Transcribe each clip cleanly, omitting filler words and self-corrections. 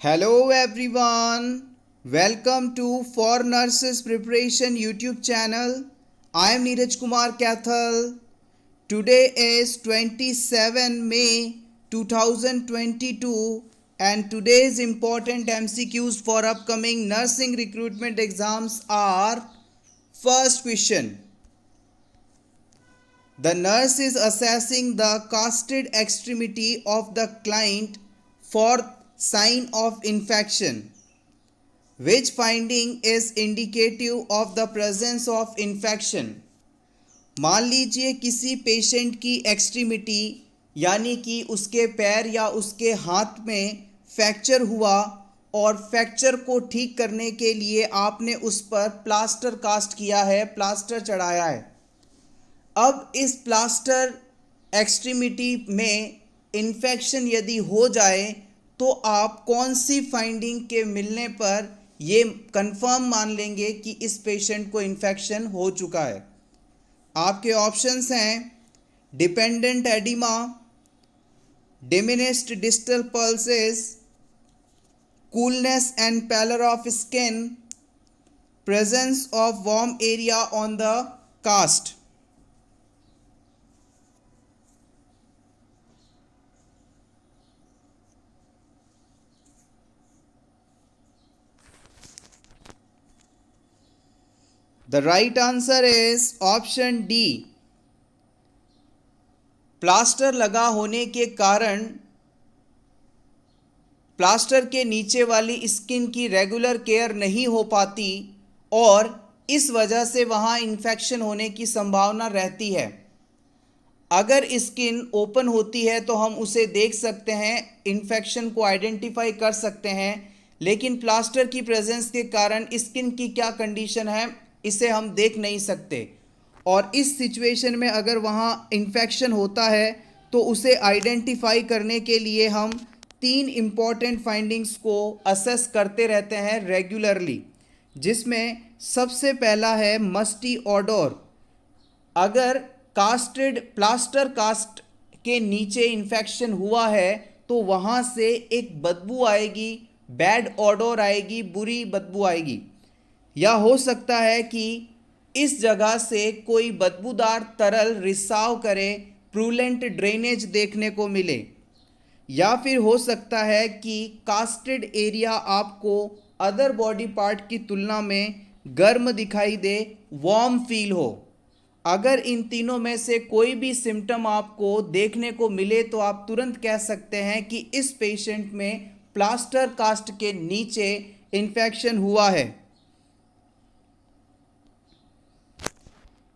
Hello everyone, welcome to For Nurses Preparation YouTube channel. I am Neeraj Kumar Kathal. Today is 27 May 2022 and today's important MCQs for upcoming nursing recruitment exams are: first question. The nurse is assessing the casted extremity of the client for sign of infection. Which finding is indicative of the presence of infection? मान लीजिए किसी patient की extremity यानी कि उसके पैर या उसके हाथ में फ्रैक्चर हुआ और फ्रैक्चर को ठीक करने के लिए आपने उस पर प्लास्टर कास्ट किया है, प्लास्टर चढ़ाया है। अब इस प्लास्टर एक्सट्रीमिटी में इन्फेक्शन यदि हो जाए तो आप कौन सी फाइंडिंग के मिलने पर ये कंफर्म मान लेंगे कि इस पेशेंट को इन्फेक्शन हो चुका है? आपके ऑप्शंस हैं dependent oedema, diminished distal pulses, coolness and pallor of skin, presence of warm area on the cast. The right answer is option D. Plaster लगा होने के कारण प्लास्टर के नीचे वाली स्किन की रेगुलर केयर नहीं हो पाती और इस वजह से वहाँ इन्फेक्शन होने की संभावना रहती है। अगर स्किन ओपन होती है तो हम उसे देख सकते हैं, इन्फेक्शन को आइडेंटिफाई कर सकते हैं, लेकिन प्लास्टर की प्रेजेंस के कारण स्किन की क्या कंडीशन है इसे हम देख नहीं सकते। और इस सिचुएशन में अगर वहाँ इन्फेक्शन होता है तो उसे आइडेंटिफाई करने के लिए हम तीन इम्पॉर्टेंट फाइंडिंग्स को असेस करते रहते हैं रेगुलरली, जिसमें सबसे पहला है मस्टी ऑडोर। अगर प्लास्टर कास्ट के नीचे इन्फेक्शन हुआ है तो वहाँ से एक बदबू आएगी, बैड ऑडोर आएगी, बुरी बदबू आएगी। या हो सकता है कि इस जगह से कोई बदबूदार तरल रिसाव करे, प्रूलेंट ड्रेनेज देखने को मिले। या फिर हो सकता है कि कास्टेड एरिया आपको अदर बॉडी पार्ट की तुलना में गर्म दिखाई दे, वार्म फील हो। अगर इन तीनों में से कोई भी सिम्टम आपको देखने को मिले तो आप तुरंत कह सकते हैं कि इस पेशेंट में प्लास्टर कास्ट के नीचे इन्फेक्शन हुआ है।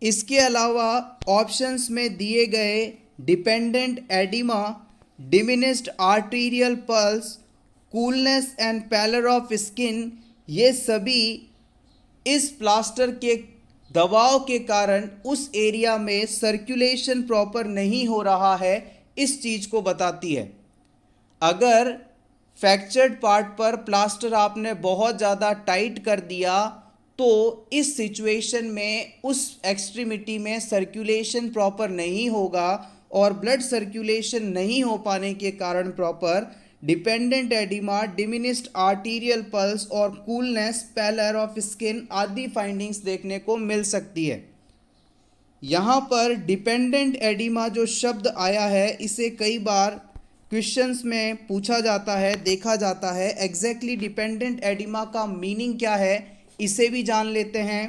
इसके अलावा ऑप्शंस में दिए गए dependent oedema, diminished arterial pulse, coolness and pallor of skin, ये सभी इस प्लास्टर के दबाव के कारण उस एरिया में सर्कुलेशन प्रॉपर नहीं हो रहा है, इस चीज़ को बताती है। अगर फ्रैक्चर्ड पार्ट पर प्लास्टर आपने बहुत ज़्यादा टाइट कर दिया तो इस सिचुएशन में उस एक्सट्रीमिटी में सर्कुलेशन प्रॉपर नहीं होगा और ब्लड सर्कुलेशन नहीं हो पाने के कारण proper dependent oedema, diminished arterial pulse और कूलनेस, पैलर ऑफ स्किन आदि फाइंडिंग्स देखने को मिल सकती है। यहाँ पर डिपेंडेंट एडिमा जो शब्द आया है इसे कई बार क्वेश्चंस में पूछा जाता है, देखा जाता है। एग्जैक्टली डिपेंडेंट एडिमा का मीनिंग क्या है इसे भी जान लेते हैं।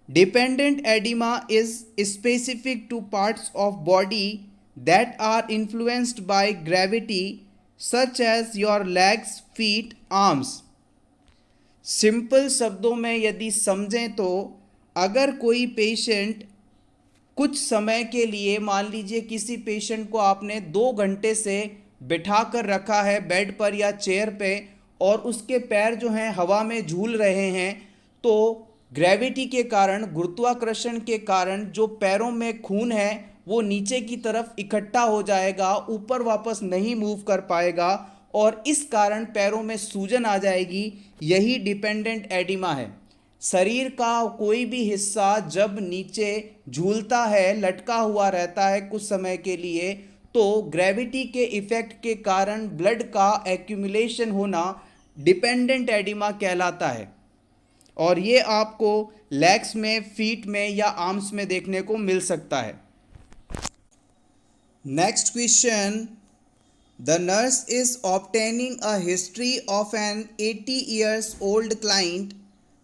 Dependent oedema is specific to parts of body that are influenced by gravity such as your legs, feet, arms. Simple शब्दों में यदि समझें तो अगर कोई पेशेंट कुछ समय के लिए, मान लीजिए किसी पेशेंट को आपने 2 घंटे से बिठा कर रखा है बेड पर या चेयर पे और उसके पैर जो हैं हवा में झूल रहे हैं, तो ग्रेविटी के कारण, गुरुत्वाकर्षण के कारण जो पैरों में खून है वो नीचे की तरफ इकट्ठा हो जाएगा, ऊपर वापस नहीं मूव कर पाएगा और इस कारण पैरों में सूजन आ जाएगी। यही डिपेंडेंट एडिमा है। शरीर का कोई भी हिस्सा जब नीचे झूलता है, लटका हुआ रहता है कुछ समय के लिए, तो ग्रेविटी के इफेक्ट के कारण ब्लड का एक्यूमुलेशन होना डिपेंडेंट एडिमा कहलाता है, और ये आपको लेग्स में, फीट में या आर्म्स में देखने को मिल सकता है। Next question, the nurse is obtaining a history of an 80 years old client.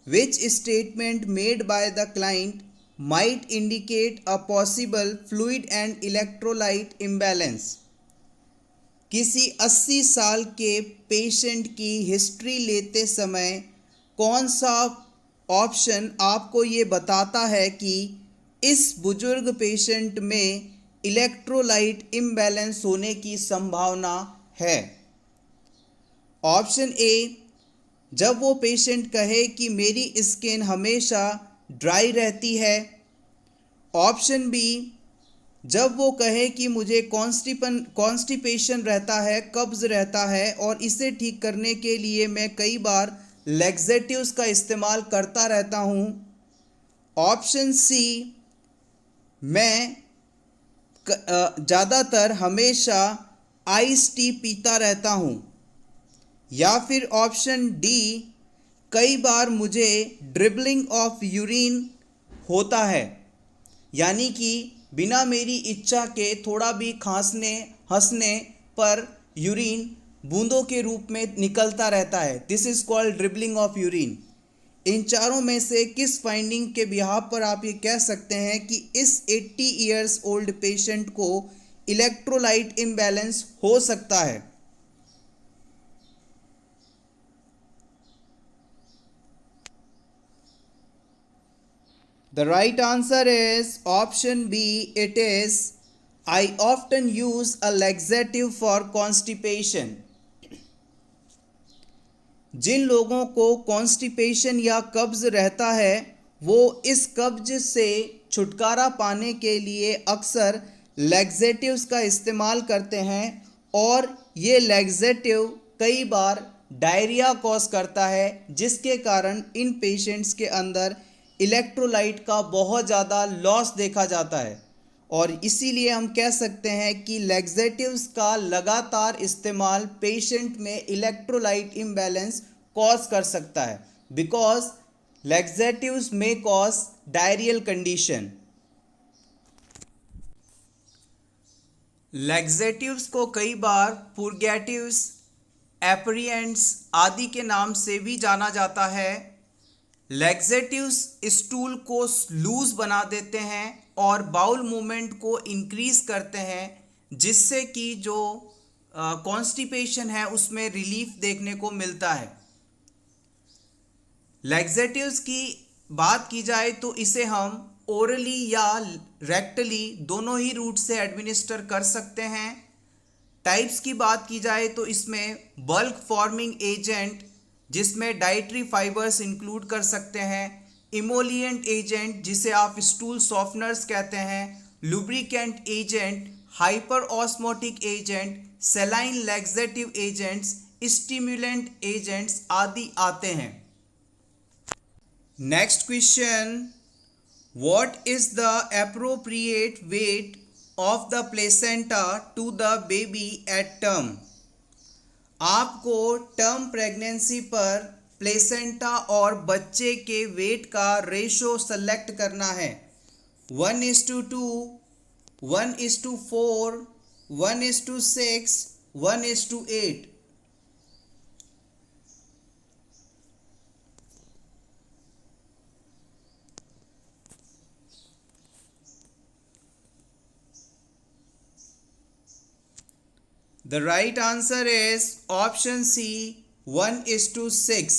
Which statement made by the client might indicate a possible fluid and electrolyte imbalance? किसी 80 साल के पेशेंट की हिस्ट्री लेते समय कौन सा ऑप्शन आपको ये बताता है कि इस बुजुर्ग पेशेंट में इलेक्ट्रोलाइट इम्बैलेंस होने की संभावना है? ऑप्शन ए, जब वो पेशेंट कहे कि मेरी स्किन हमेशा ड्राई रहती है। ऑप्शन बी, जब वो कहे कि मुझे कॉन्स्टिपेशन रहता है, कब्ज़ रहता है, और इसे ठीक करने के लिए मैं कई बार लैक्सेटिव्स का इस्तेमाल करता रहता हूँ। ऑप्शन सी, मैं ज़्यादातर हमेशा आइस टी पीता रहता हूँ। या फिर ऑप्शन डी, कई बार मुझे ड्रिबलिंग ऑफ यूरिन होता है, यानी कि बिना मेरी इच्छा के थोड़ा भी खांसने हंसने पर यूरिन बूंदों के रूप में निकलता रहता है। This is called dribbling of urine. इन चारों में से किस फाइंडिंग के बिहाफ पर आप ये कह सकते हैं कि इस 80 years old पेशेंट को इलेक्ट्रोलाइट इम्बैलेंस हो सकता है? The right answer is option B. It is, I often use a laxative for constipation. जिन लोगों को कॉन्स्टिपेशन या कब्ज़ रहता है वो इस कब्ज़ से छुटकारा पाने के लिए अक्सर लैक्सेटिव्स का इस्तेमाल करते हैं, और ये लैक्सेटिव कई बार डायरिया कॉज करता है, जिसके कारण इन पेशेंट्स के अंदर इलेक्ट्रोलाइट का बहुत ज़्यादा लॉस देखा जाता है। और इसीलिए हम कह सकते हैं कि लैक्सेटिव्स का लगातार इस्तेमाल पेशेंट में इलेक्ट्रोलाइट इम्बैलेंस कॉज कर सकता है, because laxatives may cause diarrhoeal condition. Laxatives को कई बार पुर्गेटिव्स, एपरिएंट्स आदि के नाम से भी जाना जाता है। लैक्सेटिव्स स्टूल को लूज बना देते हैं और बाउल मूवमेंट को इंक्रीज करते हैं, जिससे कि जो कॉन्स्टिपेशन है उसमें रिलीफ देखने को मिलता है। लैक्सेटिव्स की बात की जाए तो इसे हम ओरली या रेक्टली दोनों ही रूट से एडमिनिस्टर कर सकते हैं। टाइप्स की बात की जाए तो इसमें बल्क फॉर्मिंग एजेंट, जिसमें डाइटरी फाइबर्स इंक्लूड कर सकते हैं, इमोलिएंट एजेंट जिसे आप स्टूल सॉफ्टनर्स कहते हैं, lubricant agent, hyper osmotic agent, saline laxative agents, stimulant agents आदि आते हैं। Next question, what is the appropriate weight of the placenta to the baby at term? आपको टर्म प्रेगनेंसी पर placenta और बच्चे के वेट का रेशो सेलेक्ट करना है। 1:2, 1:4, 1:6, 1:8। The right answer is option C, 1:6।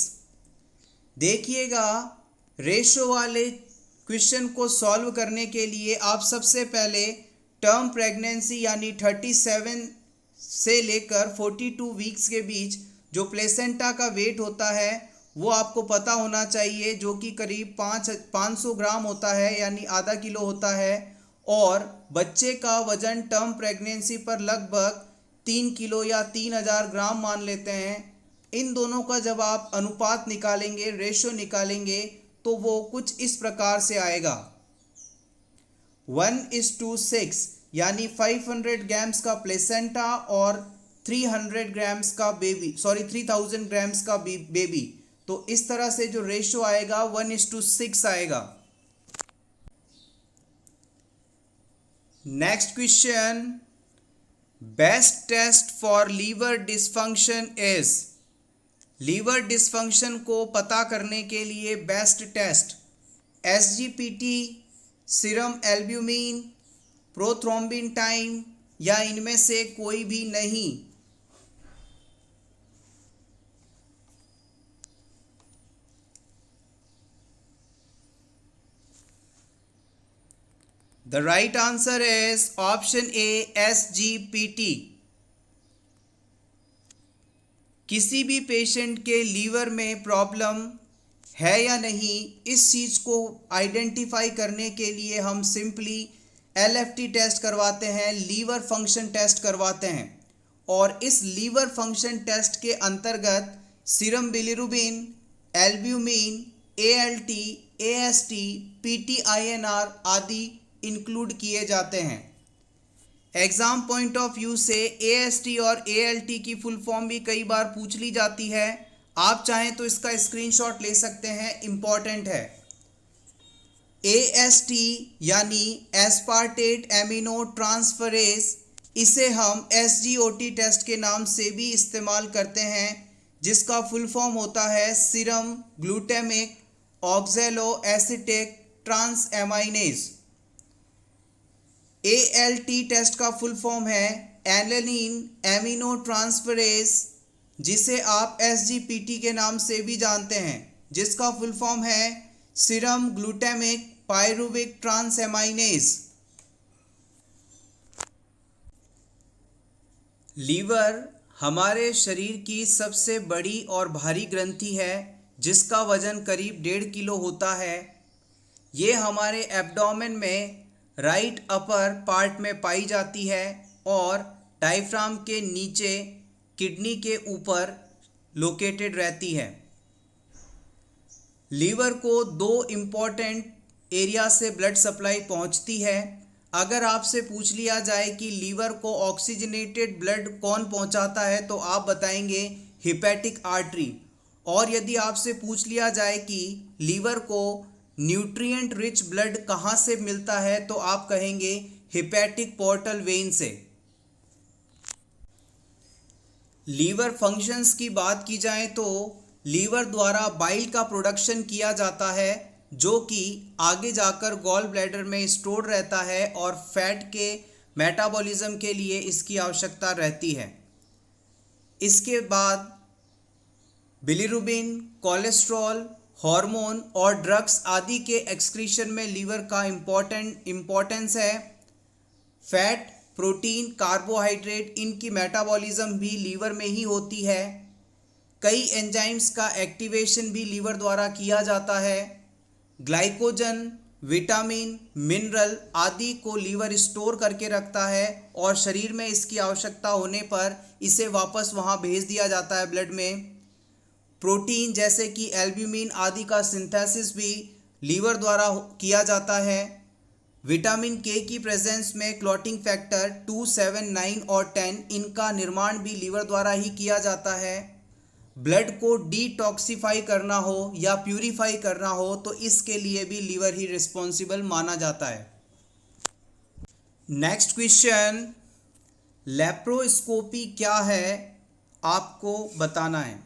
देखिएगा, रेशो वाले क्वेश्चन को सॉल्व करने के लिए आप सबसे पहले टर्म प्रेगनेंसी यानी 37 से लेकर 42 वीक्स के बीच जो प्लेसेंटा का वेट होता है वो आपको पता होना चाहिए, जो कि करीब 500 ग्राम होता है, यानी आधा किलो होता है। और बच्चे का वज़न टर्म प्रेगनेंसी पर लगभग 3 किलो या 3000 ग्राम मान लेते हैं। इन दोनों का जब आप अनुपात निकालेंगे, रेशो निकालेंगे, तो वो कुछ इस प्रकार से आएगा, 1:6। यानी 500 ग्राम्स का प्लेसेंटा और 300 ग्राम्स का बेबी, 3000 ग्राम्स का बेबी। तो इस तरह से जो रेशो आएगा 1:6 आएगा। Next question, best test for liver dysfunction is. Liver dysfunction को पता करने के लिए best test SGPT, serum albumin, prothrombin time, या इनमें से कोई भी नहीं। The right answer is option A, SGPT। किसी भी पेशेंट के लीवर में प्रॉब्लम है या नहीं, इस चीज़ को आइडेंटिफाई करने के लिए हम सिंपली LFT टेस्ट करवाते हैं, लीवर फंक्शन टेस्ट करवाते हैं। और इस लीवर फंक्शन टेस्ट के अंतर्गत serum bilirubin, albumin, ALT, AST, PTINR आदि इंक्लूड किए जाते हैं। एग्ज़ाम पॉइंट ऑफ व्यू से AST और ALT की फुल फॉर्म भी कई बार पूछ ली जाती है। आप चाहें तो इसका स्क्रीनशॉट ले सकते हैं, इम्पॉर्टेंट है। AST यानी एस्पार्टेट एमिनो ट्रांसफरेज, इसे हम SGOT टेस्ट के नाम से भी इस्तेमाल करते हैं, जिसका फुल फॉर्म होता है serum glutamic oxalo acetic transaminase. ALT test का फुल फॉर्म है एलेनिन एमिनो ट्रांसफरेज, जिसे आप SGPT के नाम से भी जानते हैं, जिसका फुल फॉर्म है सीरम ग्लूटामिक पायरुविक ट्रांसएमाइनेज। लीवर हमारे शरीर की सबसे बड़ी और भारी ग्रंथि है, जिसका वजन करीब 1.5 किलो होता है। ये हमारे एब्डोमेन में राइट अपर पार्ट में पाई जाती है और डायफ्राम के नीचे किडनी के ऊपर लोकेटेड रहती है। लीवर को 2 इम्पॉर्टेंट एरिया से ब्लड सप्लाई पहुंचती है। अगर आपसे पूछ लिया जाए कि लीवर को ऑक्सीजनेटेड ब्लड कौन पहुंचाता है, तो आप बताएंगे हिपैटिक आर्टरी। और यदि आपसे पूछ लिया जाए कि लीवर को न्यूट्रिएंट रिच ब्लड कहाँ से मिलता है, तो आप कहेंगे हिपैटिक पोर्टल वेन से। लीवर फंक्शंस की बात की जाए तो लीवर द्वारा बाइल का प्रोडक्शन किया जाता है, जो कि आगे जाकर गॉल ब्लैडर में स्टोर रहता है और फैट के मेटाबॉलिज्म के लिए इसकी आवश्यकता रहती है। इसके बाद बिलिरुबिन, कोलेस्ट्रॉल, हार्मोन और ड्रग्स आदि के एक्सक्रीशन में लीवर का इम्पोर्टेंस है। फैट, प्रोटीन, कार्बोहाइड्रेट, इनकी मेटाबॉलिज्म भी लीवर में ही होती है। कई एंजाइम्स का एक्टिवेशन भी लीवर द्वारा किया जाता है। ग्लाइकोजन, विटामिन, मिनरल आदि को लीवर स्टोर करके रखता है और शरीर में इसकी आवश्यकता होने पर इसे वापस वहाँ भेज दिया जाता है ब्लड में। प्रोटीन जैसे कि एल्ब्यूमिन आदि का सिंथेसिस भी लीवर द्वारा किया जाता है। विटामिन के की प्रेजेंस में क्लॉटिंग फैक्टर 2, 7, 9 और 10 इनका निर्माण भी लीवर द्वारा ही किया जाता है। ब्लड को डिटॉक्सिफाई करना हो या प्यूरिफाई करना हो, तो इसके लिए भी लीवर ही रिस्पॉन्सिबल माना जाता है। नेक्स्ट क्वेश्चन, लेप्रोस्कोपी क्या है, आपको बताना है।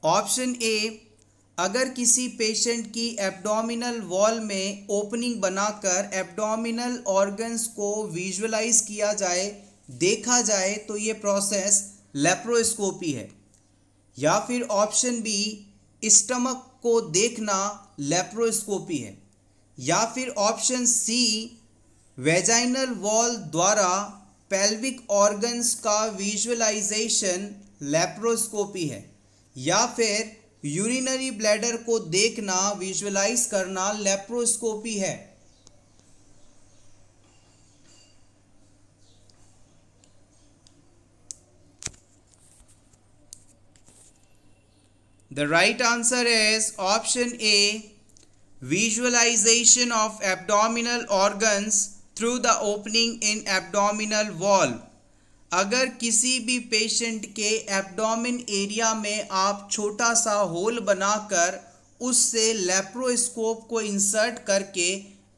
ऑप्शन ए, अगर किसी पेशेंट की एब्डोमिनल वॉल में ओपनिंग बनाकर एब्डोमिनल ऑर्गन्स को विजुअलाइज किया जाए, देखा जाए, तो ये प्रोसेस लेप्रोस्कोपी है। या फिर ऑप्शन बी, स्टमक को देखना लेप्रोस्कोपी है। या फिर ऑप्शन सी, वेजाइनल वॉल द्वारा पेल्विक ऑर्गन्स का विजुअलाइजेशन लेप्रोस्कोपी है। या फिर यूरिनरी ब्लैडर को देखना, विजुअलाइज करना लेप्रोस्कोपी है। The right answer is option A, visualization of abdominal organs through the opening in abdominal wall. अगर किसी भी पेशेंट के एब्डोमेन एरिया में आप छोटा सा होल बनाकर उससे लेप्रोस्कोप को इंसर्ट करके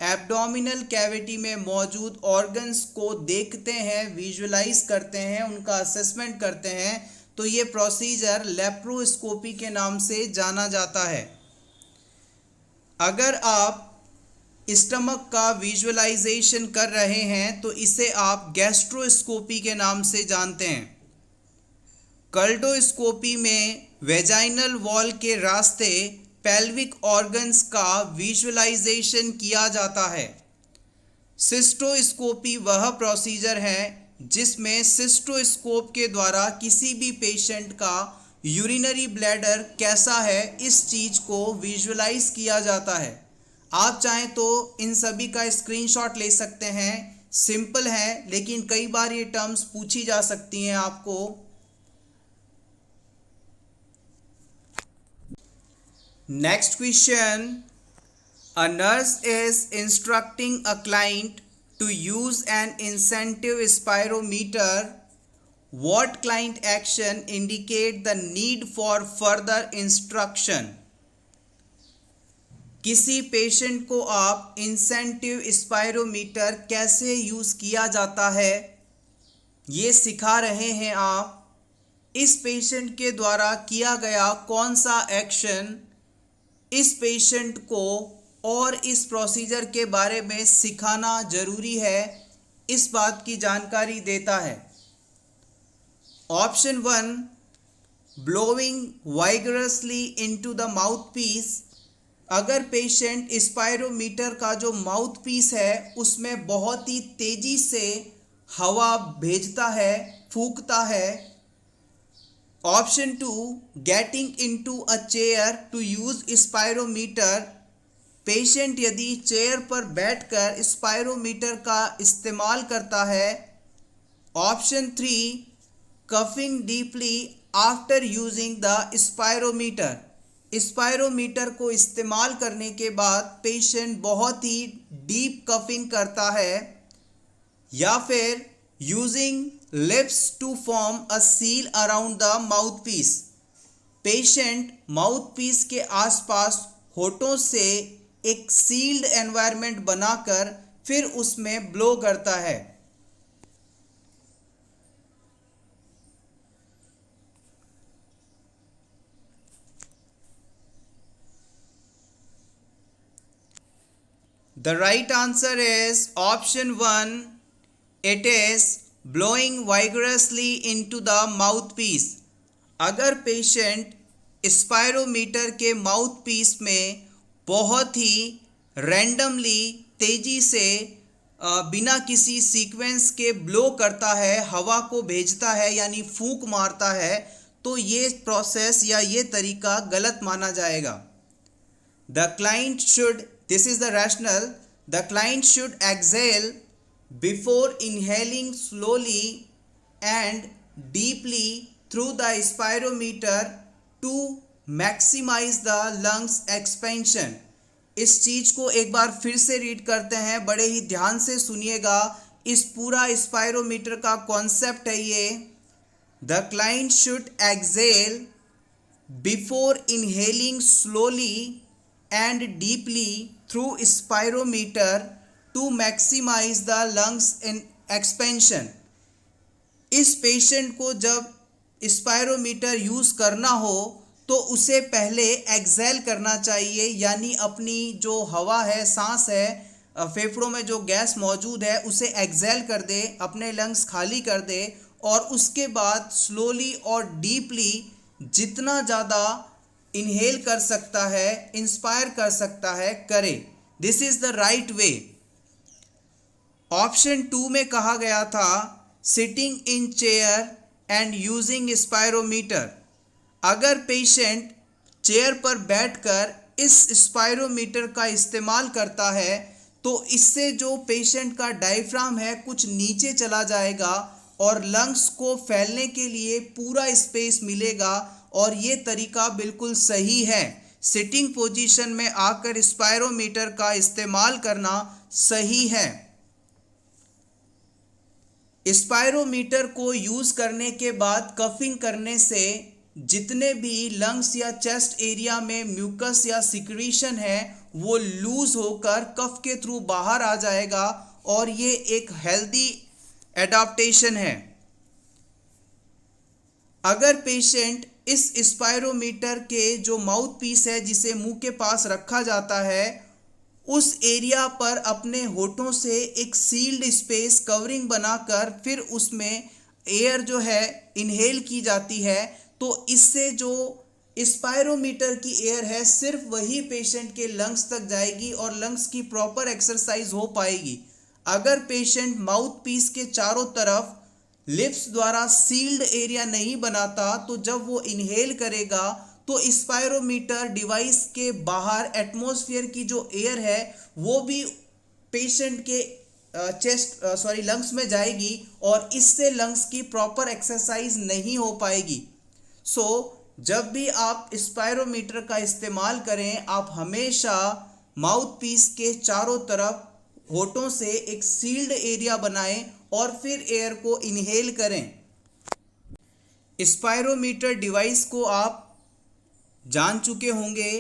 एब्डोमिनल कैविटी में मौजूद ऑर्गन्स को देखते हैं, विजुअलाइज करते हैं, उनका असेसमेंट करते हैं, तो ये प्रोसीजर लेप्रोस्कोपी के नाम से जाना जाता है। अगर आप स्टमक का विजुअलाइजेशन कर रहे हैं तो इसे आप गैस्ट्रोस्कोपी के नाम से जानते हैं। कल्डोस्कोपी में वेजाइनल वॉल के रास्ते पेल्विक ऑर्गन्स का विजुअलाइजेशन किया जाता है। सिस्टोस्कोपी वह प्रोसीजर है जिसमें सिस्टोस्कोप के द्वारा किसी भी पेशेंट का यूरिनरी ब्लैडर कैसा है इस चीज़ को विजुअलाइज किया जाता है। आप चाहें तो इन सभी का स्क्रीनशॉट ले सकते हैं, सिंपल है लेकिन कई बार ये टर्म्स पूछी जा सकती हैं आपको। Next question, a nurse is instructing a client to use an incentive spirometer. What client action indicate the need for further instruction? किसी पेशेंट को आप इंसेंटिव स्पायरोमीटर कैसे यूज़ किया जाता है ये सिखा रहे हैं आप। इस पेशेंट के द्वारा किया गया कौन सा एक्शन इस पेशेंट को और इस प्रोसीजर के बारे में सिखाना जरूरी है, इस बात की जानकारी देता है। Option 1, blowing vigorously into the mouth piece. अगर पेशेंट स्पायरोमीटर का जो माउथ पीस है उसमें बहुत ही तेजी से हवा भेजता है, फूंकता है। Option 2, getting into a chair to use spirometer. Patient यदि चेयर पर बैठकर स्पायरोमीटर का इस्तेमाल करता है। Option 3, coughing deeply after using the spirometer. Spirometer को इस्तेमाल करने के बाद पेशेंट बहुत ही डीप कफिंग करता है। या फिर using lips to form a seal around the mouth piece. Patient mouthpiece के आसपास होठों से एक सील्ड एनवायरनमेंट बनाकर फिर उसमें ब्लो करता है। The right answer is option 1. It is blowing vigorously into the mouthpiece. अगर पेशेंट स्पायरोमीटर के माउथ पीस में बहुत ही रैंडमली तेजी से बिना किसी सीक्वेंस के ब्लो करता है, हवा को भेजता है यानी फूंक मारता है, तो ये प्रोसेस या ये तरीका गलत माना जाएगा। The client should, this is the rationale, the client should exhale before inhaling slowly and deeply through the spirometer to maximise the lungs expansion. इस चीज को एक बार फिर से रीड करते हैं, बड़े ही ध्यान से सुनिएगा। इस पूरा स्पायरोमीटर का कॉन्सेप्ट है ये। The client should exhale before inhaling slowly and deeply through spirometer to maximise the lungs expansion. इस पेशेंट को जब स्पायरोमीटर यूज करना हो तो उसे पहले एक्सेल करना चाहिए, यानी अपनी जो हवा है, सांस है, फेफड़ों में जो गैस मौजूद है उसे एक्सेल कर दे, अपने लंग्स खाली कर दे और उसके बाद स्लोली और डीपली जितना ज़्यादा इनहेल कर सकता है, इंस्पायर कर सकता है, करे। This is the right way. Option 2 में कहा गया था sitting in chair and using spirometer. अगर पेशेंट चेयर पर बैठकर इस स्पायरोमीटर का इस्तेमाल करता है तो इससे जो पेशेंट का डायफ्राम है कुछ नीचे चला जाएगा और लंग्स को फैलने के लिए पूरा स्पेस मिलेगा और ये तरीका बिल्कुल सही है। सिटिंग पोजीशन में आकर स्पायरोमीटर का इस्तेमाल करना सही है। स्पायरोमीटर को यूज़ करने के बाद कफिंग करने से जितने भी लंग्स या चेस्ट एरिया में म्यूकस या सिक्रीशन है वो लूज होकर कफ के थ्रू बाहर आ जाएगा और ये एक हेल्दी एडाप्टेशन है। अगर पेशेंट इस स्पायरोमीटर के जो माउथ पीस है जिसे मुंह के पास रखा जाता है उस एरिया पर अपने होठों से एक सील्ड स्पेस कवरिंग बनाकर फिर उसमें एयर जो है इनहेल की जाती है, तो इससे जो स्पायरोमीटर की एयर है सिर्फ वही पेशेंट के लंग्स तक जाएगी और लंग्स की प्रॉपर एक्सरसाइज हो पाएगी। अगर पेशेंट माउथ पीस के चारों तरफ लिप्स द्वारा सील्ड एरिया नहीं बनाता तो जब वो इनहेल करेगा तो स्पायरोमीटर डिवाइस के बाहर एटमॉस्फेयर की जो एयर है वो भी पेशेंट के लंग्स में जाएगी और इससे लंग्स की प्रॉपर एक्सरसाइज नहीं हो पाएगी। जब भी आप स्पायरोमीटर का इस्तेमाल करें आप हमेशा माउथ पीस के चारों तरफ होठों से एक सील्ड एरिया बनाएं और फिर एयर को इनहेल करें। स्पायरोमीटर डिवाइस को आप जान चुके होंगे।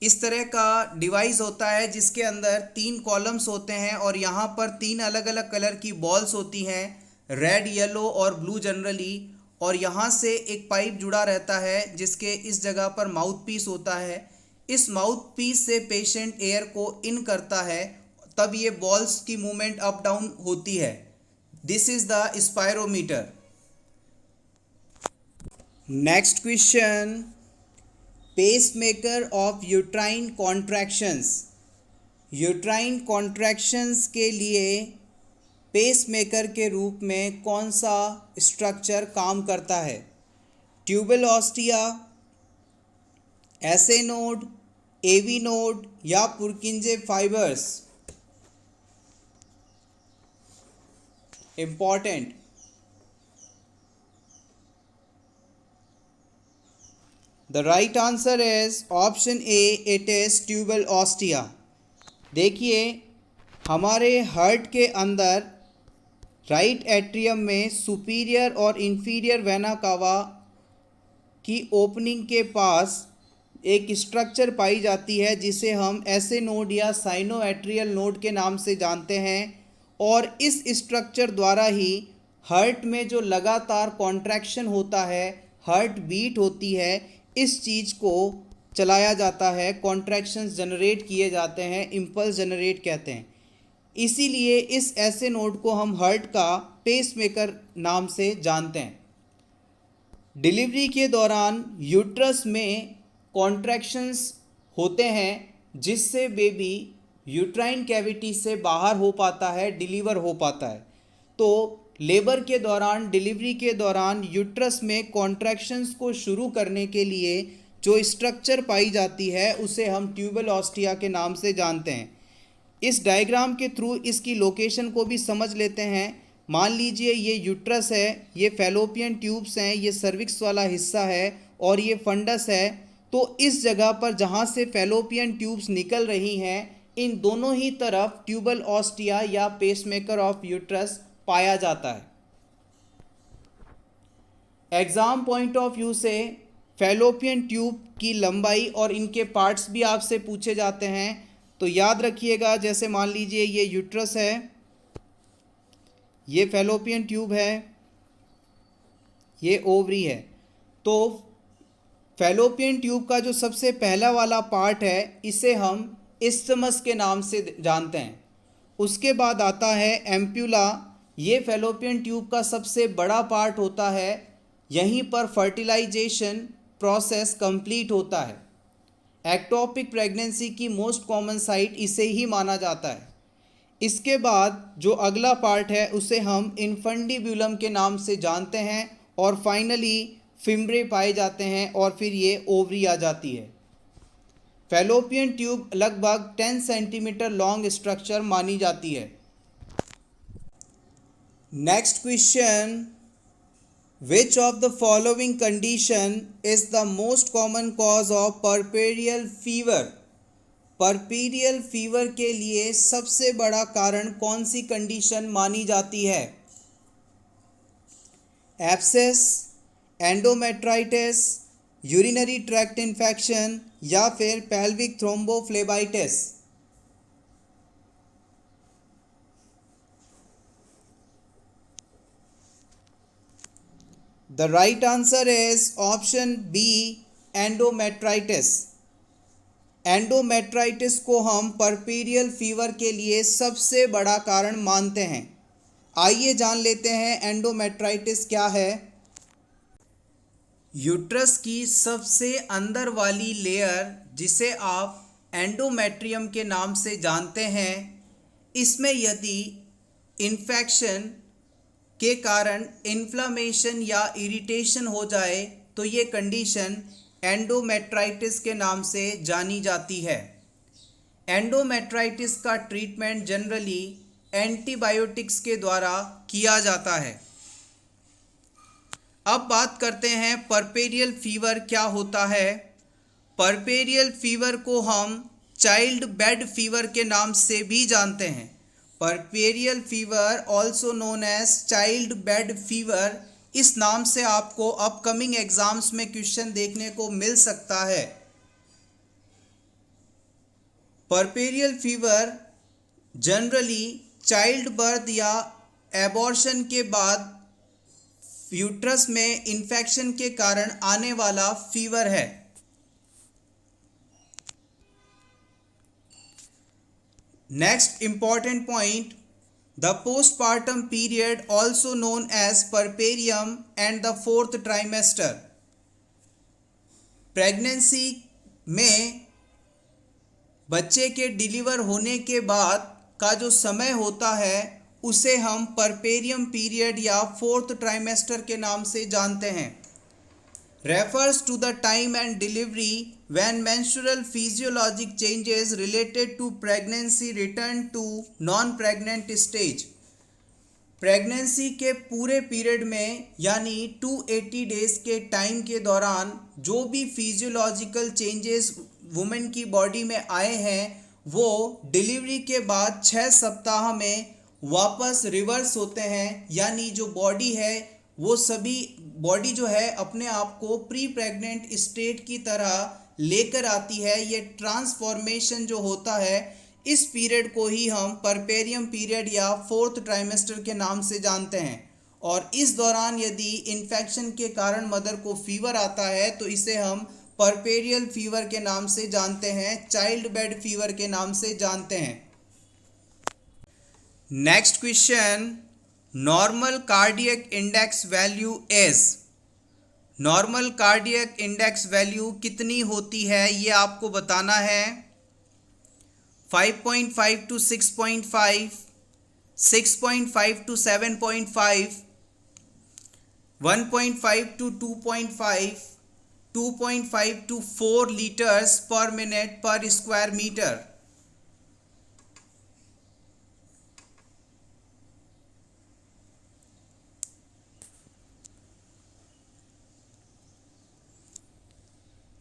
इस तरह का डिवाइस होता है जिसके अंदर 3 कॉलम्स होते हैं और यहाँ पर 3 अलग अलग कलर की बॉल्स होती हैं, रेड, येलो और ब्लू जनरली, और यहाँ से एक पाइप जुड़ा रहता है जिसके इस जगह पर माउथ पीस होता है। इस माउथ पीस से पेशेंट एयर को इन करता है तब ये बॉल्स की मूवमेंट अप डाउन होती है। This is the spirometer. Next question, pacemaker of uterine contractions. Uterine contractions के लिए पेसमेकर के रूप में कौन सा स्ट्रक्चर काम करता है? Tubal ostia, SA node, AV node या Purkinje fibres? Important. The right answer is option A, it is tubal ostia। देखिए हमारे हार्ट के अंदर राइट एट्रियम में सुपीरियर और इंफीरियर वेना कावा की ओपनिंग के पास एक स्ट्रक्चर पाई जाती है जिसे हम एसे नोड या साइनो एट्रियल नोड के नाम से जानते हैं और इस स्ट्रक्चर द्वारा ही हार्ट में जो लगातार कॉन्ट्रैक्शन होता है, हार्ट बीट होती है, इस चीज़ को चलाया जाता है, कॉन्ट्रैक्शंस जनरेट किए जाते हैं, इम्पल्स जनरेट कहते हैं। इसीलिए इस ऐसे नोड को हम हार्ट का पेसमेकर नाम से जानते हैं। डिलीवरी के दौरान यूट्रस में कॉन्ट्रैक्शंस होते हैं जिससे बेबी यूट्राइन कैविटी से बाहर हो पाता है, डिलीवर हो पाता है। तो लेबर के दौरान, डिलीवरी के दौरान यूट्रस में कॉन्ट्रैक्शंस को शुरू करने के लिए जो स्ट्रक्चर पाई जाती है उसे हम ट्यूबल ऑस्टिया के नाम से जानते हैं। इस डायग्राम के थ्रू इसकी लोकेशन को भी समझ लेते हैं। मान लीजिए ये यूट्रस है, ये फैलोपियन ट्यूब्स हैं, ये सर्विक्स वाला हिस्सा है और ये फंडस है। तो इस जगह पर जहाँ से फैलोपियन ट्यूब्स निकल रही हैं इन दोनों ही तरफ ट्यूबल ऑस्टिया या पेसमेकर ऑफ यूट्रस पाया जाता है। एग्ज़ाम पॉइंट ऑफ व्यू से फैलोपियन ट्यूब की लंबाई और इनके पार्ट्स भी आपसे पूछे जाते हैं, तो याद रखिएगा। जैसे मान लीजिए ये यूट्रस है, ये फैलोपियन ट्यूब है, ये ओवरी है। तो फैलोपियन ट्यूब का जो सबसे पहला वाला पार्ट है इसे हम इस्थमस के नाम से जानते हैं। उसके बाद आता है एम्प्यूला, ये फैलोपियन ट्यूब का सबसे बड़ा पार्ट होता है, यहीं पर फर्टिलाइजेशन प्रोसेस कंप्लीट होता है। एक्टोपिक प्रेगनेंसी की मोस्ट कॉमन साइट इसे ही माना जाता है। इसके बाद जो अगला पार्ट है उसे हम इन्फंडिब्यूलम के नाम से जानते हैं और फाइनली फिम्ब्रे पाए जाते हैं और फिर ये ओवरी आ जाती है। फैलोपियन ट्यूब लगभग 10 सेंटीमीटर लॉन्ग स्ट्रक्चर मानी जाती है। Next question, which of the following condition is the most common cause of puerperal fever? Puerperal fever के लिए सबसे बड़ा कारण कौन सी कंडीशन मानी जाती है? Abscess, endometritis, urinary tract infection या फिर pelvic thrombophlebitis. The right answer is option B, endometritis. Endometritis को हम परपेरियल फीवर के लिए सबसे बड़ा कारण मानते हैं। आइए जान लेते हैं एंडोमेट्राइटिस क्या है। यूट्रस की सबसे अंदर वाली लेयर, जिसे आप एंडोमेट्रियम के नाम से जानते हैं, इसमें यदि इन्फेक्शन के कारण इन्फ्लामेशन या इरिटेशन हो जाए तो ये कंडीशन एंडोमेट्राइटिस के नाम से जानी जाती है। एंडोमेट्राइटिस का ट्रीटमेंट जनरली एंटीबायोटिक्स के द्वारा किया जाता है। अब बात करते हैं परपेरियल फीवर क्या होता है। परपेरियल फीवर को हम चाइल्ड बेड फीवर के नाम से भी जानते हैं। Puerperal fever also known as child bed fever, इस नाम से आपको अपकमिंग एग्जाम्स में क्वेश्चन देखने को मिल सकता है। परपेरियल फीवर जनरली चाइल्ड बर्थ या एबॉर्शन के बाद यूट्रस में इन्फेक्शन के कारण आने वाला फीवर है। Next important point, the postpartum period also known as puerperium and the fourth trimester. Pregnancy में बच्चे के डिलीवर होने के बाद का जो समय होता है उसे हम परपेरियम पीरियड या फोर्थ ट्राइमेस्टर के नाम से जानते हैं। refers to the time and delivery when menstrual physiologic changes related to pregnancy return to non-pregnant stage। Pregnancy के पूरे पीरियड में यानी 280 डेज के टाइम के दौरान जो भी फिजियोलॉजिकल चेंजेस वुमेन की बॉडी में आए हैं वो डिलीवरी के बाद 6 सप्ताह में वापस रिवर्स होते हैं, यानी जो बॉडी है वो सभी बॉडी जो है अपने आप को प्री प्रेग्नेंट स्टेट की तरह लेकर आती है। ये ट्रांसफॉर्मेशन जो होता है इस पीरियड को ही हम परपेरियम पीरियड या फोर्थ ट्राइमेस्टर के नाम से जानते हैं। और इस दौरान यदि इन्फेक्शन के कारण मदर को फीवर आता है तो इसे हम परपेरियल फीवर के नाम से जानते हैं, चाइल्ड बेड फीवर के नाम से जानते हैं। Next question, normal cardiac index value is. Normal cardiac index value कितनी होती है ये आपको बताना है। 5.5 to 6.5, 6.5 to 7.5, 1.5 to 2.5, 2.5 to 4 liters per minute per square meter।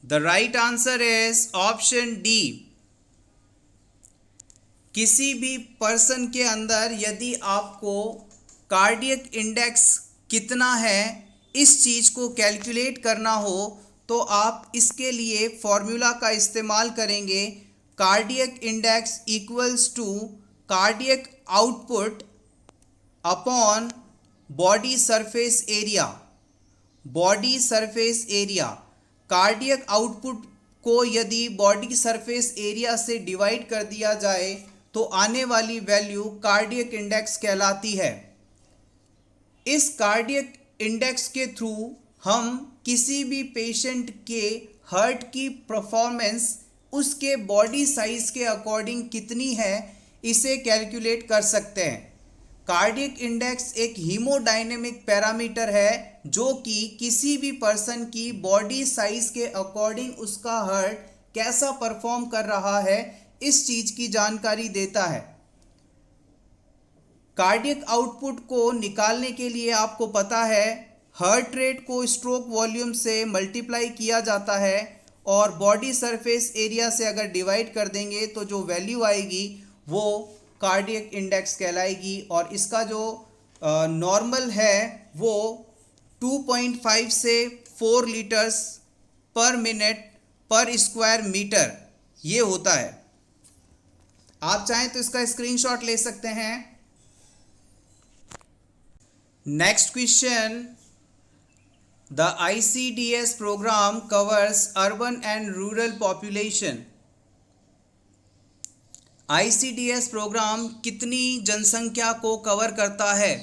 The right answer is option D। किसी भी पर्सन के अंदर यदि आपको कार्डियक इंडेक्स कितना है इस चीज़ को कैलकुलेट करना हो तो आप इसके लिए फॉर्मूला का इस्तेमाल करेंगे। Cardiac index equals to cardiac output upon body surface area. Body surface area, cardiac output को यदि बॉडी सरफेस एरिया से डिवाइड कर दिया जाए तो आने वाली वैल्यू कार्डियक इंडेक्स कहलाती है। इस कार्डियक इंडेक्स के थ्रू हम किसी भी पेशेंट के हार्ट की परफॉर्मेंस उसके बॉडी साइज के अकॉर्डिंग कितनी है इसे कैलकुलेट कर सकते हैं। कार्डियक इंडेक्स एक हीमोडायनेमिक पैरामीटर है जो कि किसी भी पर्सन की बॉडी साइज के अकॉर्डिंग उसका हार्ट कैसा परफॉर्म कर रहा है इस चीज़ की जानकारी देता है। कार्डियक आउटपुट को निकालने के लिए आपको पता है हार्ट रेट को स्ट्रोक वॉल्यूम से मल्टीप्लाई किया जाता है और बॉडी सरफेस एरिया से अगर डिवाइड कर देंगे तो जो वैल्यू आएगी वो कार्डियक इंडेक्स कहलाएगी। और इसका जो नॉर्मल है वो 2.5 से 4 लीटर्स पर मिनट पर स्क्वायर मीटर ये होता है। आप चाहें तो इसका स्क्रीनशॉट ले सकते हैं। Next question, the ICDS programme covers urban and rural population. ICDS programme कितनी जनसंख्या को कवर करता है?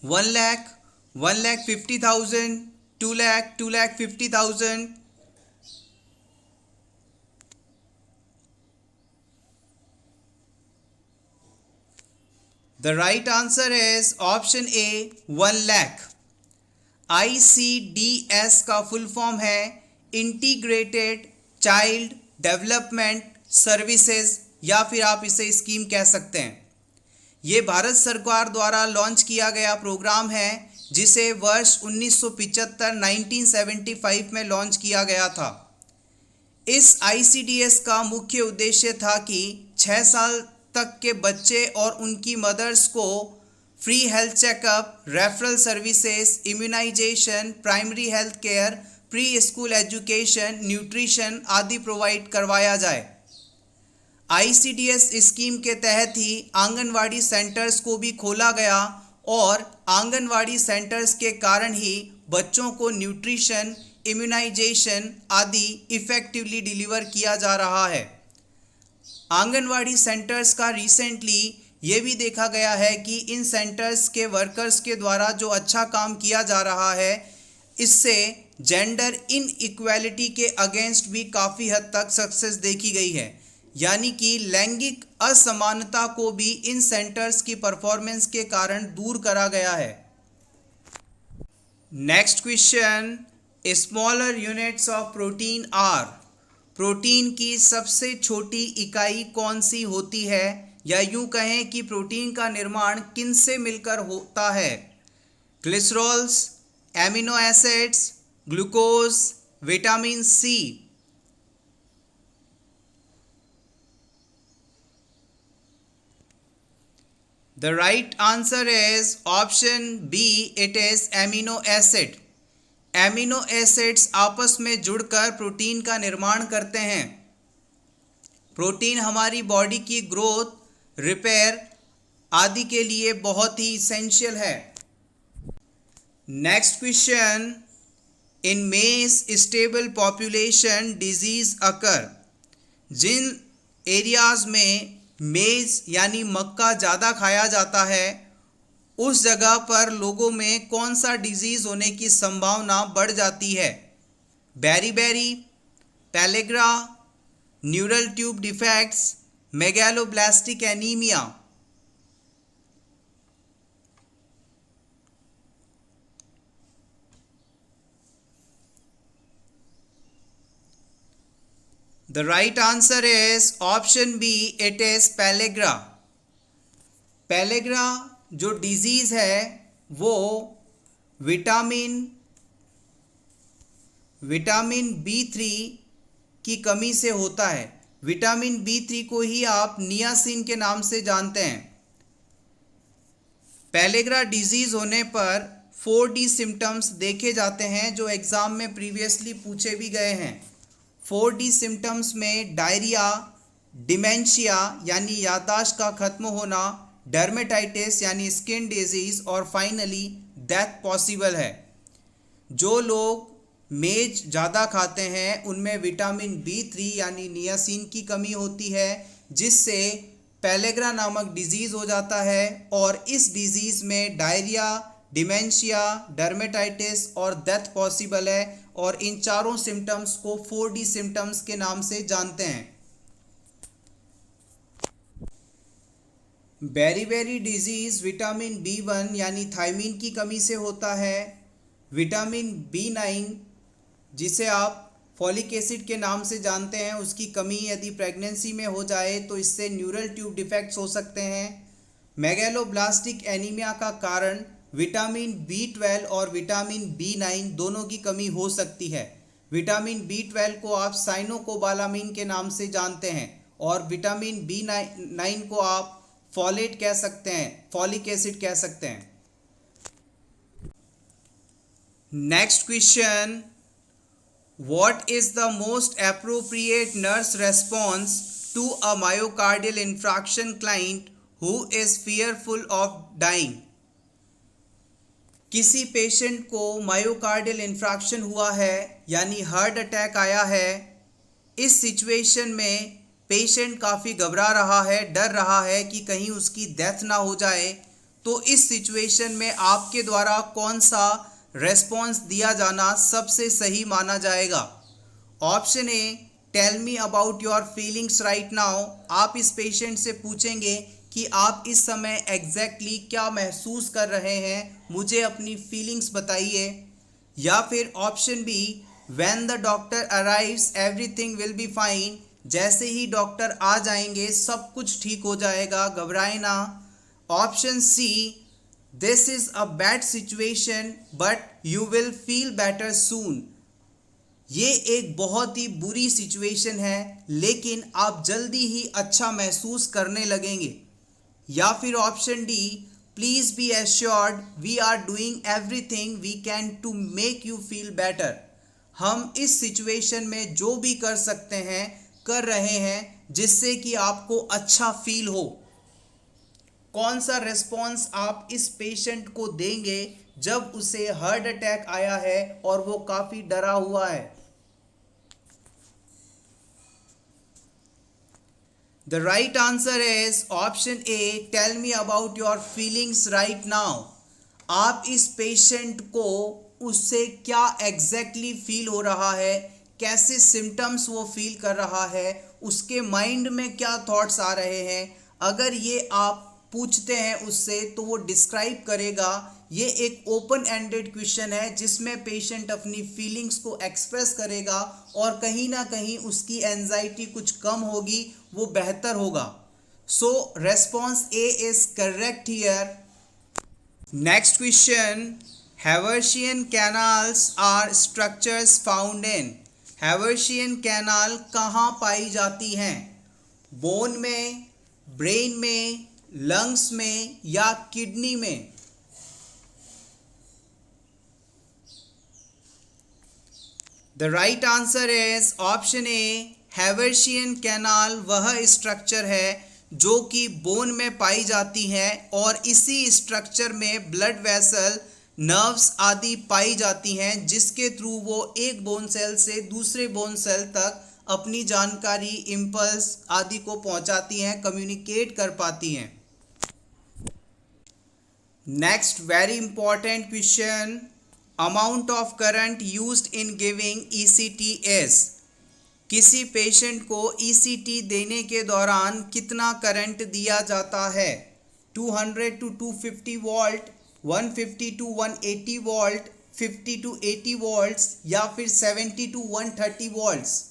1 lakh, 1,50,000, 2 lakh, 2,50,000। The right answer is option A, 1 lakh. ICDS का फुल फॉर्म है इंटीग्रेटेड चाइल्ड डेवलपमेंट सर्विसेज, या फिर आप इसे स्कीम कह सकते हैं। ये भारत सरकार द्वारा लॉन्च किया गया प्रोग्राम है जिसे वर्ष 1975 में लॉन्च किया गया था। इस ICDS का मुख्य उद्देश्य था कि 6 साल तक के बच्चे और उनकी मदर्स को free health checkup, referral services, immunisation, primary health care, pre school education, nutrition आदि प्रोवाइड करवाया जाए। ICDS स्कीम के तहत ही आंगनवाड़ी सेंटर्स को भी खोला गया और आंगनवाड़ी सेंटर्स के कारण ही बच्चों को न्यूट्रिशन, इम्यूनाइजेशन आदि इफ़ेक्टिवली डिलीवर किया जा रहा है। आंगनवाड़ी सेंटर्स का रिसेंटली ये भी देखा गया है कि इन सेंटर्स के वर्कर्स के द्वारा जो अच्छा काम किया जा रहा है, इससे जेंडर इनइक्वालिटी के अगेंस्ट भी काफ़ी हद तक सक्सेस देखी गई है, यानी कि लैंगिक असमानता को भी इन सेंटर्स की परफॉर्मेंस के कारण दूर करा गया है। Next question, smaller units of protein are. Protein की सबसे छोटी इकाई कौन सी होती है, या यूं कहें कि प्रोटीन का निर्माण किन से मिलकर होता है? Glycerols, amino acids, glucose, vitamin C. The right answer is option B, it is amino acid. Amino acids आपस में जुड़कर प्रोटीन का निर्माण करते हैं। प्रोटीन हमारी बॉडी की ग्रोथ, रिपेयर आदि के लिए बहुत ही इसेंशियल है। नेक्स्ट क्वेश्चन, इन मेज स्टेबल पॉपुलेशन डिजीज अकर। जिन एरियाज में मेज यानी मक्का ज़्यादा खाया जाता है उस जगह पर लोगों में कौन सा डिजीज़ होने की संभावना बढ़ जाती है? Beriberi, pellagra, neural tube defects, megaloblastic anaemia. The right answer is option B, it is pellagra. Pellagra जो डिजीज़ है वो विटामिन B3 की कमी से होता है। विटामिन B3 को ही आप नियासिन के नाम से जानते हैं। पेलेग्रा डिजीज़ होने पर 4D सिम्टम्स देखे जाते हैं जो एग्ज़ाम में प्रीवियसली पूछे भी गए हैं। 4D सिम्टम्स में डायरिया, डिमेंशिया यानी याददाश्त का खत्म होना, डर्मेटाइटिस यानी स्किन डिजीज़ और फाइनली डेथ पॉसिबल है। जो लोग मेज ज़्यादा खाते हैं उनमें विटामिन B3 यानी नियासिन की कमी होती है, जिससे पेलेग्रा नामक डिजीज़ हो जाता है और इस डिजीज़ में डायरिया, डिमेंशिया, डर्मेटाइटिस और डेथ पॉसिबल है और इन चारों सिम्टम्स को 4D सिम्टम्स के नाम से जानते हैं। बेरीबेरी डिजीज़ विटामिन B1 यानी थायमीन की कमी से होता है। विटामिन B9 जिसे आप फॉलिक एसिड के नाम से जानते हैं, उसकी कमी यदि प्रेगनेंसी में हो जाए तो इससे न्यूरल ट्यूब डिफेक्ट्स हो सकते हैं। मेगैलोब्लास्टिक एनीमिया का कारण विटामिन B12 और विटामिन B9 दोनों की कमी हो सकती है। विटामिन B12 को आप साइनोकोबालामिन के नाम से जानते हैं और विटामिन B9 को आप फॉलेट कह सकते हैं, फॉलिक एसिड कह सकते हैं। Next question. What is the most appropriate nurse response to a myocardial infarction client who is fearful of dying? किसी पेशेंट को मायोकार्डियल इंफ्रैक्शन हुआ है यानी हार्ट अटैक आया है। इस सिचुएशन में पेशेंट काफ़ी घबरा रहा है, डर रहा है कि कहीं उसकी डेथ ना हो जाए। तो इस सिचुएशन में आपके द्वारा कौन सा रेस्पॉन्स दिया जाना सबसे सही माना जाएगा? Option A, tell me about your feelings right now. आप इस पेशेंट से पूछेंगे कि आप इस समय एग्जैक्टली क्या महसूस कर रहे हैं, मुझे अपनी फीलिंग्स बताइए। या फिर option B, when the doctor arrives everything will be fine. जैसे ही डॉक्टर आ जाएंगे सब कुछ ठीक हो जाएगा, घबराए ना। Option C, this is a bad situation but you will feel better soon. ये एक बहुत ही बुरी सिचुएशन है लेकिन आप जल्दी ही अच्छा महसूस करने लगेंगे। या फिर option D, please be assured we are doing everything we can to make you feel better. हम इस सिचुएशन में जो भी कर सकते हैं कर रहे हैं जिससे कि आपको अच्छा फील हो। कौन सा रिस्पॉन्स आप इस पेशेंट को देंगे जब उसे हार्ट अटैक आया है और वो काफ़ी डरा हुआ है? The right answer is option A, tell me about your feelings right now. आप इस पेशेंट को उससे क्या एग्जैक्टली फील हो रहा है, कैसे सिम्टम्स वो फील कर रहा है, उसके माइंड में क्या थॉट्स आ रहे हैं, अगर ये आप पूछते हैं उससे तो वो डिस्क्राइब करेगा। ये एक ओपन एंडेड क्वेश्चन है जिसमें पेशेंट अपनी फीलिंग्स को एक्सप्रेस करेगा और कहीं ना कहीं उसकी एंजाइटी कुछ कम होगी, वो बेहतर होगा। So response A is correct here. Next question, haversian canals are structures found in. Haversian canal कहाँ पाई जाती हैं? बोन में, ब्रेन में, लंग्स में या किडनी में? The right answer is option A, Haversian canal वह स्ट्रक्चर है जो कि बोन में पाई जाती है और इसी स्ट्रक्चर में ब्लड वेसल, नर्व्स आदि पाई जाती हैं जिसके थ्रू वो एक बोन सेल से दूसरे बोन सेल तक अपनी जानकारी, इम्पल्स आदि को पहुंचाती हैं, कम्युनिकेट कर पाती हैं। Next very important question, amount of current used in giving ECT is. किसी पेशेंट को ईसीटी देने के दौरान कितना करंट दिया जाता है? 200 to 250 volt, 150 to 180 volt, 50 to 80 volts या फिर 70 to 130 volts?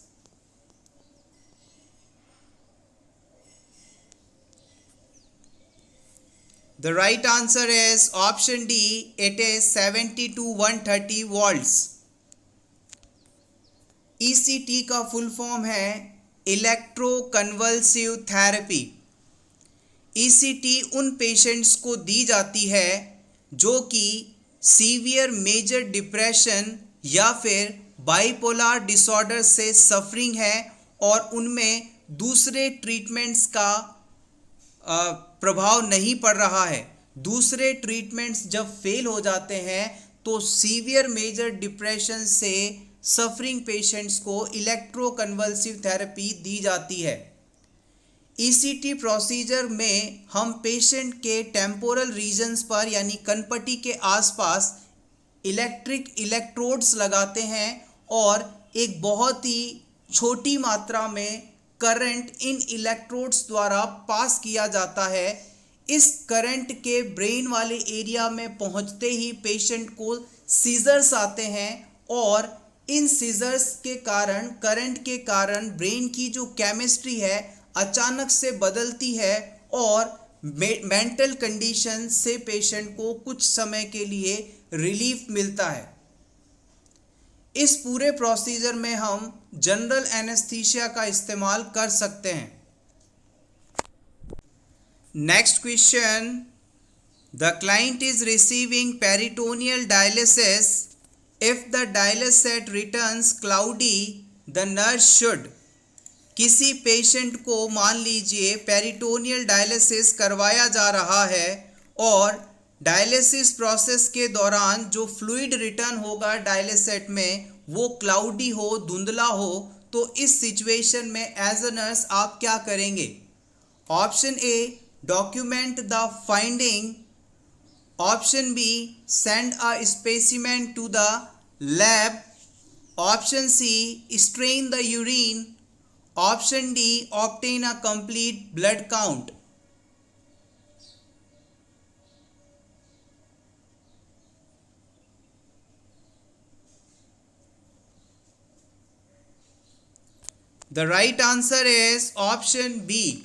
The right answer is option D, it is 70 to 130 volts. ECT का फुल फॉर्म है इलेक्ट्रोकन्वल्सिव थेरेपी। ECT उन पेशेंट्स को दी जाती है जो कि सीवियर मेजर डिप्रेशन या फिर बाइपोलर डिसऑर्डर से सफरिंग है और उनमें दूसरे ट्रीटमेंट्स का प्रभाव नहीं पड़ रहा है। दूसरे ट्रीटमेंट्स जब फेल हो जाते हैं तो सीवियर मेजर डिप्रेशन से सफरिंग पेशेंट्स को इलेक्ट्रोकन्वल्सिव थेरेपी दी जाती है। ईसीटी प्रोसीजर में हम पेशेंट के टेम्पोरल रीजन्स पर यानी कनपट्टी के आसपास इलेक्ट्रिक इलेक्ट्रोड्स लगाते हैं और एक बहुत ही छोटी मात्रा में करंट इन इलेक्ट्रोड्स द्वारा पास किया जाता है। इस करंट के ब्रेन वाले एरिया में पहुंचते ही पेशेंट को सीजर्स आते हैं और इन सीजर्स के कारण, करंट के कारण ब्रेन की जो केमिस्ट्री है अचानक से बदलती है और मेंटल कंडीशन से पेशेंट को कुछ समय के लिए रिलीफ मिलता है। इस पूरे प्रोसीजर में हम जनरल एनेस्थीसिया का इस्तेमाल कर सकते हैं। Next question, the client is receiving peritoneal dialysis if the dialysate returns cloudy the nurse should, किसी पेशेंट को मान लीजिए पेरिटोनियल डायलिसिस करवाया जा रहा है और डायलिसिस प्रोसेस के दौरान जो फ्लूइड रिटर्न होगा डायलिसेट में वो क्लाउडी हो, धुंधला हो, तो इस सिचुएशन में एज अ नर्स आप क्या करेंगे? Option A, document the finding. Option B, send a specimen to the lab. Option C, strain the urine. Option D, obtain a complete blood count. The right answer is option B.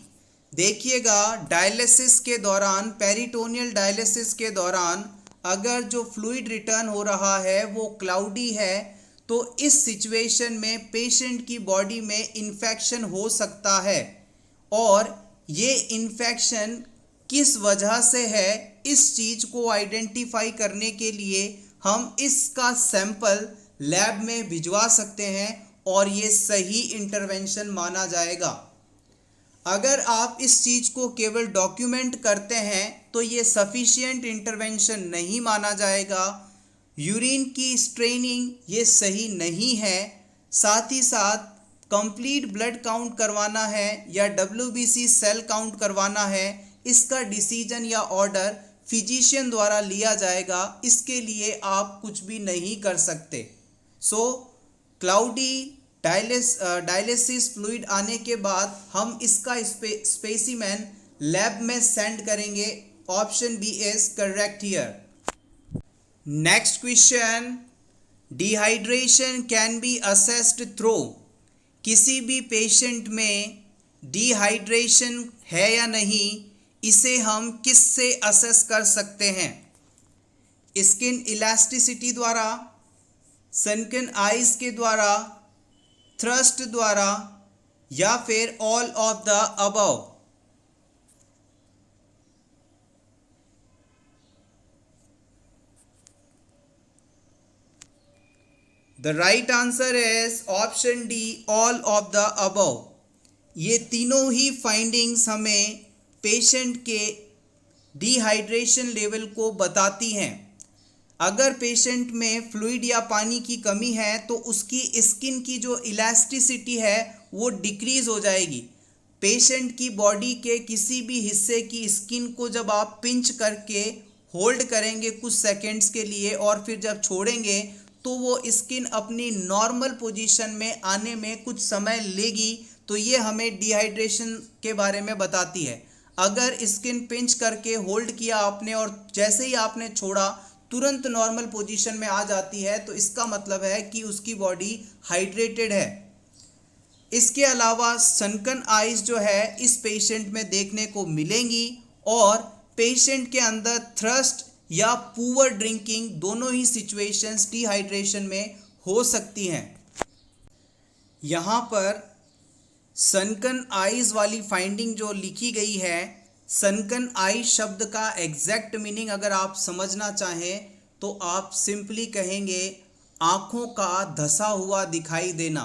देखिएगा, dialysis के दौरान, peritoneal dialysis के दौरान अगर जो fluid return हो रहा है वो क्लाउडी है तो इस सिचुएशन में पेशेंट की बॉडी में इन्फेक्शन हो सकता है और ये इन्फेक्शन किस वजह से है, इस चीज़ को आइडेंटिफाई करने के लिए हम इसका सैंपल लैब में भिजवा सकते हैं और ये सही इंटरवेंशन माना जाएगा। अगर आप इस चीज़ को केवल डॉक्यूमेंट करते हैं तो ये सफिशिएंट इंटरवेंशन नहीं माना जाएगा। यूरिन की स्ट्रेनिंग ये सही नहीं है। साथ ही साथ कंप्लीट ब्लड काउंट करवाना है या WBC सेल काउंट करवाना है, इसका डिसीजन या ऑर्डर फिजिशियन द्वारा लिया जाएगा। इसके लिए आप कुछ भी नहीं कर सकते। सो क्लाउडी डायलिसिस फ्लूइड आने के बाद हम इसका स्पेसिमेन लैब में सेंड करेंगे। Option B is correct here. Next question, dehydration can be assessed through, किसी भी पेशेंट में डिहाइड्रेशन है या नहीं, इसे हम किससे असेस कर सकते हैं? स्किन इलास्टिसिटी द्वारा, सनकन आइज के द्वारा, थ्रस्ट द्वारा या फिर all of the above? The right answer is option D, all of the above. ये तीनों ही फाइंडिंग्स हमें पेशेंट के डिहाइड्रेशन लेवल को बताती हैं। अगर पेशेंट में फ्लूइड या पानी की कमी है तो उसकी स्किन की जो इलास्टिसिटी है वो डिक्रीज हो जाएगी। पेशेंट की बॉडी के किसी भी हिस्से की स्किन को जब आप पिंच करके होल्ड करेंगे कुछ सेकंड्स के लिए और फिर जब छोड़ेंगे तो वो स्किन अपनी नॉर्मल पोजीशन में आने में कुछ समय लेगी, तो ये हमें डिहाइड्रेशन के बारे में बताती है। अगर स्किन पिंच करके होल्ड किया आपने और जैसे ही आपने छोड़ा तुरंत नॉर्मल पोजीशन में आ जाती है तो इसका मतलब है कि उसकी बॉडी हाइड्रेटेड है। इसके अलावा सनकन आइज जो है इस पेशेंट में देखने को मिलेंगी और पेशेंट के अंदर थ्रस्ट या पुअर ड्रिंकिंग दोनों ही सिचुएशंस डिहाइड्रेशन में हो सकती हैं। यहाँ पर सनकन आइज वाली फाइंडिंग जो लिखी गई है, सनकन आई शब्द का एग्जैक्ट मीनिंग अगर आप समझना चाहें तो आप सिंपली कहेंगे आँखों का धसा हुआ दिखाई देना।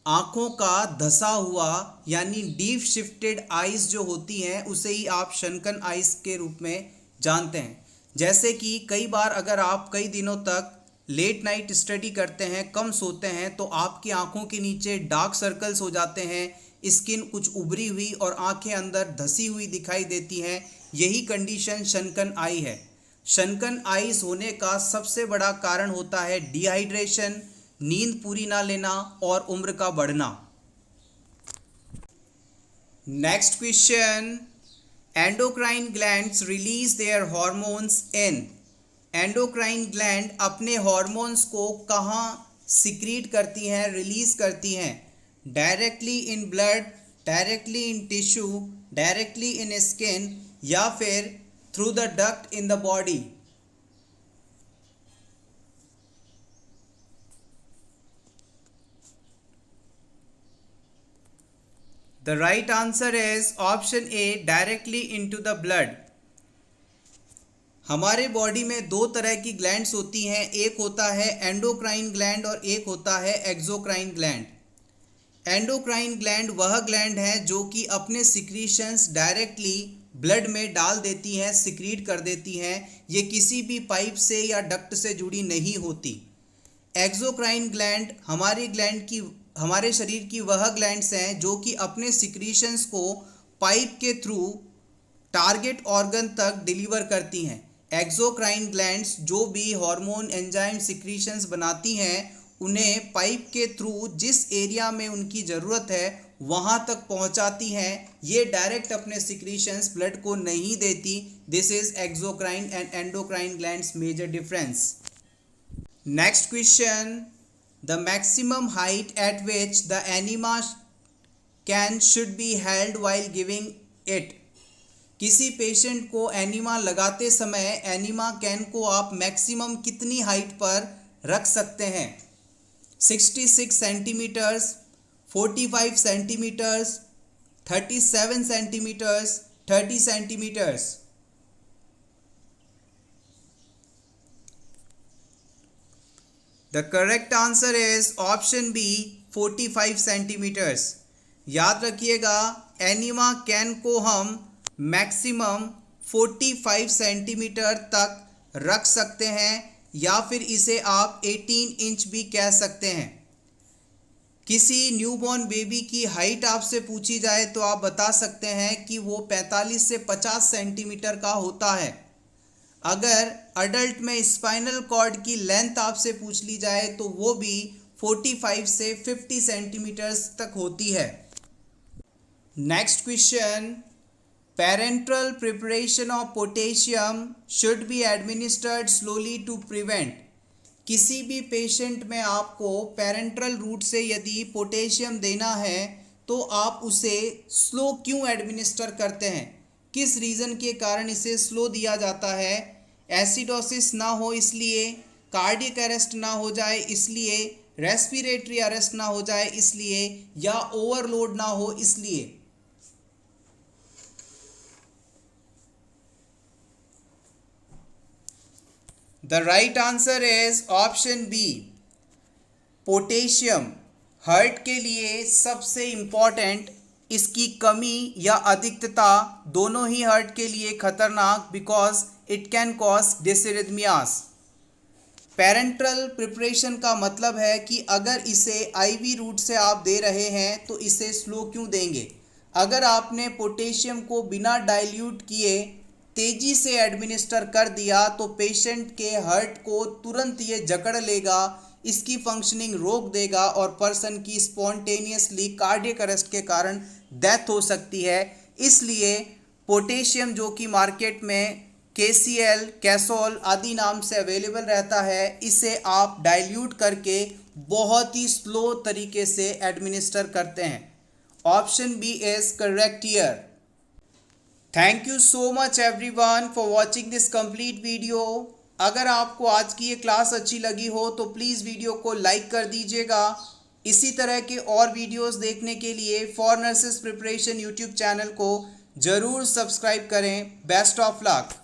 आँखों का धसा हुआ यानी डीप शिफ्टेड आइज जो होती हैं उसे ही आप सनकन आइज के रूप में जानते हैं। जैसे कि कई बार अगर आप कई दिनों तक लेट नाइट स्टडी करते हैं, कम सोते हैं, तो आपकी आंखों के नीचे डार्क सर्कल्स हो जाते हैं, स्किन कुछ उभरी हुई और आंखें अंदर धसी हुई दिखाई देती हैं। यही कंडीशन सनकन आई है। सनकन आइज होने का सबसे बड़ा कारण होता है डिहाइड्रेशन, नींद पूरी ना लेना और उम्र का बढ़ना। Next question, endocrine glands release there hormones in, endocrine gland अपने हॉर्मोन्स को कहाँ सिक्रीट करती हैं, रिलीज करती हैं? Directly in blood, directly in tissue, directly in skin या फिर through the duct in the body? The right answer is option A, directly into the blood. हमारे बॉडी में दो तरह की ग्लैंड्स होती हैं, एक होता है एंडोक्राइन ग्लैंड और एक होता है एक्सोक्राइन ग्लैंड। एंडोक्राइन ग्लैंड वह ग्लैंड है जो कि अपने सिक्रीशंस डायरेक्टली ब्लड में डाल देती हैं, सिक्रीट कर देती हैं। ये किसी भी पाइप से या डक्ट से जुड़ी नहीं होती। एक्सोक्राइन ग्लैंड हमारे शरीर की वह ग्लैंड्स हैं जो कि अपने सिक्रीशंस को पाइप के थ्रू टारगेट ऑर्गन तक डिलीवर करती हैं। एक्सोक्राइन ग्लैंड्स जो भी हार्मोन एंजाइम सिक्रीशंस बनाती हैं उन्हें पाइप के थ्रू जिस एरिया में उनकी ज़रूरत है वहाँ तक पहुँचाती हैं। ये डायरेक्ट अपने सिक्रीशंस ब्लड को नहीं देती। This is exocrine and endocrine glands major difference. Next question, the maximum height at which the enema can should be held while giving it. किसी पेशेंट को एनिमा लगाते समय एनिमा कैन को आप मैक्सिमम कितनी हाइट पर रख सकते हैं? 66 centimetres, 45 centimetres, 37 centimetres, 30 centimetres. The correct answer is option B 45 centimetres. याद रखिएगा, एनिमा कैन को हम मैक्सिमम 45 सेंटीमीटर तक रख सकते हैं या फिर इसे आप 18 इंच भी कह सकते हैं। किसी न्यूबॉर्न बेबी की हाइट आपसे पूछी जाए तो आप बता सकते हैं कि वो 45 से 50 सेंटीमीटर का होता है। अगर अडल्ट में स्पाइनल कॉर्ड की लेंथ आपसे पूछ ली जाए तो वो भी 45 से 50 सेंटीमीटर्स तक होती है। Next question, parenteral preparation of potassium should be administered slowly to prevent. किसी भी पेशेंट में आपको पेरेंट्रल रूट से यदि पोटेशियम देना है तो आप उसे स्लो क्यों एडमिनिस्टर करते हैं? किस रीज़न के कारण इसे स्लो दिया जाता है? एसिडोसिस ना हो इसलिए, कार्डियक अरेस्ट ना हो जाए इसलिए, रेस्पिरेटरी अरेस्ट ना हो जाए इसलिए, या ओवरलोड ना हो इसलिए। The right answer is option B, potassium heart के लिए सबसे इम्पॉर्टेंट। इसकी कमी या अधिकता दोनों ही हार्ट के लिए खतरनाक, because it can cause dysrhythmias. Parenteral preparation का मतलब है कि अगर इसे आईवी रूट से आप दे रहे हैं तो इसे स्लो क्यों देंगे? अगर आपने पोटेशियम को बिना डाइल्यूट किए तेजी से एडमिनिस्टर कर दिया तो पेशेंट के हार्ट को तुरंत ये जकड़ लेगा, इसकी फंक्शनिंग रोक देगा और पर्सन की स्पॉन्टेनियसली कार्डियक अरेस्ट के कारण डेथ हो सकती है। इसलिए पोटेशियम जो कि मार्केट में KCl, कैसोल आदि नाम से अवेलेबल रहता है, इसे आप डाइल्यूट करके बहुत ही स्लो तरीके से एडमिनिस्टर करते हैं। Option B is correct here. Thank you so much everyone for watching this complete video. अगर आपको आज की ये क्लास अच्छी लगी हो तो प्लीज़ वीडियो को लाइक कर दीजिएगा। इसी तरह के और वीडियोस देखने के लिए for nurses preparation YouTube channel को ज़रूर सब्सक्राइब करें। Best of luck.